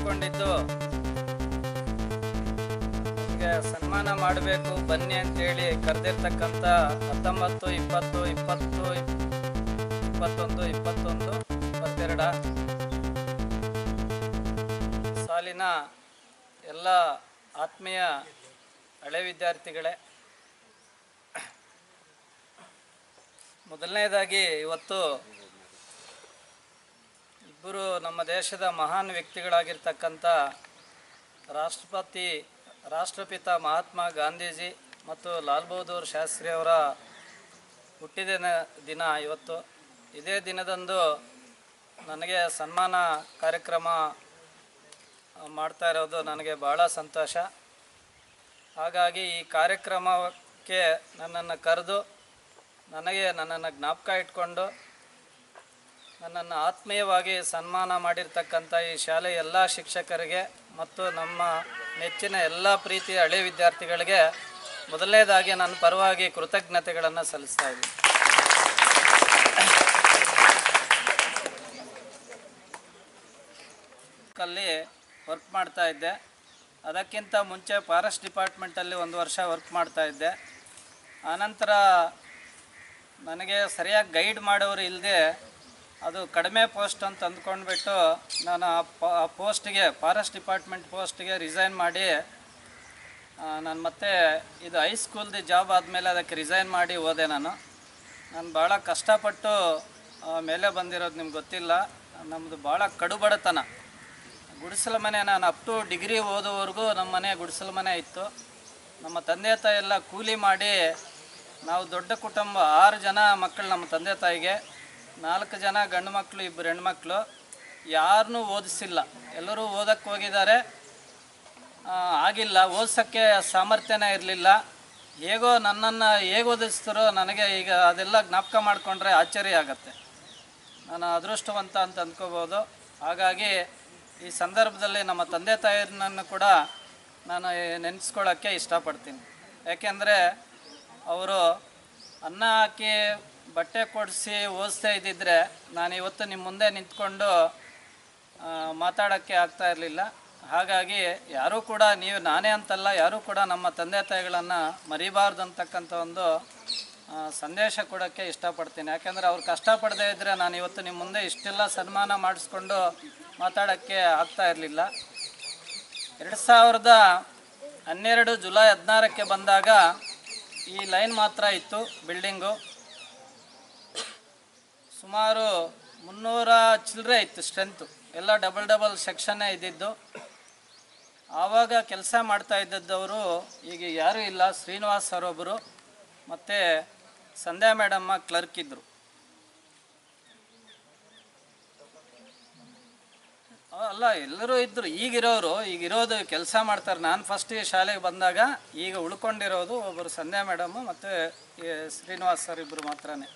ಕೇಳ್ಕೊಂಡಿದ್ದು ಸನ್ಮಾನ ಮಾಡಬೇಕು ಬನ್ನಿ ಅಂತೇಳಿ ಕರೆದಿರ್ತಕ್ಕಂಥ 19, 20, 20, 21, 22 ಸಾಲಿನ ಎಲ್ಲ ಆತ್ಮೀಯ ಹಳೆ ವಿದ್ಯಾರ್ಥಿಗಳೇ, ಮೊದಲನೇದಾಗಿ ಇವತ್ತು ಇಬ್ಬರು ನಮ್ಮ ದೇಶದ ಮಹಾನ್ ವ್ಯಕ್ತಿಗಳಾಗಿರ್ತಕ್ಕಂಥ ರಾಷ್ಟ್ರಪಿತ ಮಹಾತ್ಮ ಗಾಂಧೀಜಿ ಮತ್ತು ಲಾಲ್ ಬಹದ್ದೂರ್ ಶಾಸ್ತ್ರಿ ಅವರ ಹುಟ್ಟಿದ ದಿನ ಇವತ್ತು. ಇದೇ ದಿನದಂದು ನನಗೆ ಸನ್ಮಾನ ಕಾರ್ಯಕ್ರಮ ಮಾಡ್ತಾ ಇರೋದು ನನಗೆ ಭಾಳ ಸಂತೋಷ. ಹಾಗಾಗಿ ಈ ಕಾರ್ಯಕ್ರಮಕ್ಕೆ ನನ್ನನ್ನು ಕರೆದು ನನ್ನನ್ನು ಜ್ಞಾಪಕ ಇಟ್ಕೊಂಡು ನನ್ನನ್ನು ಆತ್ಮೀಯವಾಗಿ ಸನ್ಮಾನ ಮಾಡಿರ್ತಕ್ಕಂಥ ಈ ಶಾಲೆಯ ಎಲ್ಲ ಶಿಕ್ಷಕರಿಗೆ ಮತ್ತು ನಮ್ಮ ನೆಚ್ಚಿನ ಎಲ್ಲ ಪ್ರೀತಿಯ ಹಳೆ ವಿದ್ಯಾರ್ಥಿಗಳಿಗೆ ಮೊದಲನೇದಾಗಿ ನನ್ನ ಪರವಾಗಿ ಕೃತಜ್ಞತೆಗಳನ್ನು ಸಲ್ಲಿಸ್ತಾ ಇದ್ದೀನಿ. ಅಲ್ಲಿ ವರ್ಕ್ ಮಾಡ್ತಾ ಇದ್ದೆ. ಅದಕ್ಕಿಂತ ಮುಂಚೆ ಫಾರೆಸ್ಟ್ ಡಿಪಾರ್ಟ್ಮೆಂಟಲ್ಲಿ 1 ವರ್ಷ ವರ್ಕ್ ಮಾಡ್ತಾ ಇದ್ದೆ. ಆನಂತರ ನನಗೆ ಸರಿಯಾಗಿ ಗೈಡ್ ಮಾಡೋರು ಇಲ್ಲದೆ ಅದು ಕಡಿಮೆ ಪೋಸ್ಟ್ ಅಂತ ಅಂದ್ಕೊಂಡ್ಬಿಟ್ಟು ನಾನು ಆ ಪೋಸ್ಟಿಗೆ ಫಾರೆಸ್ಟ್ ಡಿಪಾರ್ಟ್ಮೆಂಟ್ ಪೋಸ್ಟಿಗೆ ರಿಸೈನ್ ಮಾಡಿ ನಾನು ಮತ್ತೆ ಇದು ಹೈಸ್ಕೂಲ್ದು ಜಾಬ್ ಆದಮೇಲೆ ಅದಕ್ಕೆ ರಿಸೈನ್ ಮಾಡಿ ಹೋದೆ. ನಾನು ಭಾಳ ಕಷ್ಟಪಟ್ಟು ಮೇಲೆ ಬಂದಿರೋದು ನಿಮ್ಗೆ ಗೊತ್ತಿಲ್ಲ. ನಮ್ಮದು ಭಾಳ ಕಡುಬಡತನ, ಗುಡಿಸಲು ಮನೆ. ನಾನು ಅಪ್ ಟು ಡಿಗ್ರಿ ಓದೋವರೆಗೂ ನಮ್ಮ ಮನೆ ಗುಡಿಸಲು ಮನೆ ಇತ್ತು. ನಮ್ಮ ತಂದೆ ತಾಯಿ ಎಲ್ಲ ಕೂಲಿ ಮಾಡಿ, ನಾವು ದೊಡ್ಡ ಕುಟುಂಬ, 6 ಜನ ಮಕ್ಕಳು ನಮ್ಮ ತಂದೆ ತಾಯಿಗೆ, 4 ಜನ ಗಂಡು ಮಕ್ಕಳು, 2 ಹೆಣ್ಮಕ್ಳು. ಯಾರನ್ನೂ ಓದಿಸಿಲ್ಲ, ಎಲ್ಲರೂ ಓದಕ್ಕೆ ಹೋಗಿದ್ದಾರೆ. ಆಗಿಲ್ಲ, ಓದಿಸೋಕ್ಕೆ ಸಾಮರ್ಥ್ಯನೇ ಇರಲಿಲ್ಲ. ಹೇಗೋ ನನ್ನನ್ನು ಹೇಗೆ ಓದಿಸ್ತಾರೋ ನನಗೆ ಈಗ ಅದೆಲ್ಲ ಜ್ಞಾಪಕ ಮಾಡಿಕೊಂಡ್ರೆ ಆಶ್ಚರ್ಯ ಆಗುತ್ತೆ. ನಾನು ಅದೃಷ್ಟವಂತ ಅಂತ ಅಂದ್ಕೋಬೋದು. ಹಾಗಾಗಿ ಈ ಸಂದರ್ಭದಲ್ಲಿ ನಮ್ಮ ತಂದೆ ತಾಯಿಯರನ್ನು ಕೂಡ ನಾನು ನೆನೆಸ್ಕೊಳ್ಳೋಕ್ಕೆ ಇಷ್ಟಪಡ್ತೀನಿ. ಯಾಕೆಂದರೆ ಅವರು ಅನ್ನ ಹಾಕಿ ಬಟ್ಟೆ ಕೊಡಿಸಿ ಓದಿಸ್ತಾ ಇದ್ದಿದ್ದರೆ ನಾನು ಇವತ್ತು ನಿಮ್ಮ ಮುಂದೆ ನಿಂತ್ಕೊಂಡು ಮಾತಾಡೋಕ್ಕೆ ಆಗ್ತಾ ಇರಲಿಲ್ಲ. ಹಾಗಾಗಿ ಯಾರೂ ಕೂಡ, ನಾನೇ ಅಂತಲ್ಲ, ಯಾರೂ ಕೂಡ ನಮ್ಮ ತಂದೆ ತಾಯಿಗಳನ್ನು ಮರಿಬಾರ್ದು ಅಂತಕ್ಕಂಥ ಒಂದು ಸಂದೇಶ ಕೊಡೋಕ್ಕೆ ಇಷ್ಟಪಡ್ತೀನಿ. ಯಾಕೆಂದರೆ ಅವ್ರು ಕಷ್ಟಪಡದೇ ಇದ್ದರೆ ನಾನು ಇವತ್ತು ನಿಮ್ಮ ಮುಂದೆ ಇಷ್ಟೆಲ್ಲ ಸನ್ಮಾನ ಮಾಡಿಸ್ಕೊಂಡು ಮಾತಾಡೋಕ್ಕೆ ಆಗ್ತಾ ಇರಲಿಲ್ಲ. 2012 ಜುಲೈ 16ಕ್ಕೆ ಬಂದಾಗ ಈ ಲೈನ್ ಮಾತ್ರ ಇತ್ತು ಬಿಲ್ಡಿಂಗು. ಸುಮಾರು 300 ಚಿಲ್ಲರೆ ಇತ್ತು ಸ್ಟ್ರೆಂತು. ಎಲ್ಲ ಡಬಲ್ ಸೆಕ್ಷನ್ನೇ ಇದ್ದಿದ್ದು. ಆವಾಗ ಕೆಲಸ ಮಾಡ್ತಾ ಇದ್ದದ್ದವರು ಈಗ ಯಾರೂ ಇಲ್ಲ. ಶ್ರೀನಿವಾಸ್ ಅವರೊಬ್ಬರು ಮತ್ತು ಸಂಧ್ಯಾ ಮೇಡಮ್ಮ ಕ್ಲರ್ಕ್ ಇದ್ದರು. ಅಲ್ಲ, ಎಲ್ಲರೂ ಇದ್ದರು. ಈಗಿರೋದು ಕೆಲಸ ಮಾಡ್ತಾರೆ. ನಾನು ಫಸ್ಟ್ ಶಾಲೆಗೆ ಬಂದಾಗ ಈಗ ಉಳ್ಕೊಂಡಿರೋದು ಒಬ್ಬರು ಸಂಧ್ಯಾ ಮೇಡಮ್ಮು ಮತ್ತು ಶ್ರೀನಿವಾಸ್ ಸರ್ ಇಬ್ಬರು ಮಾತ್ರನೇ.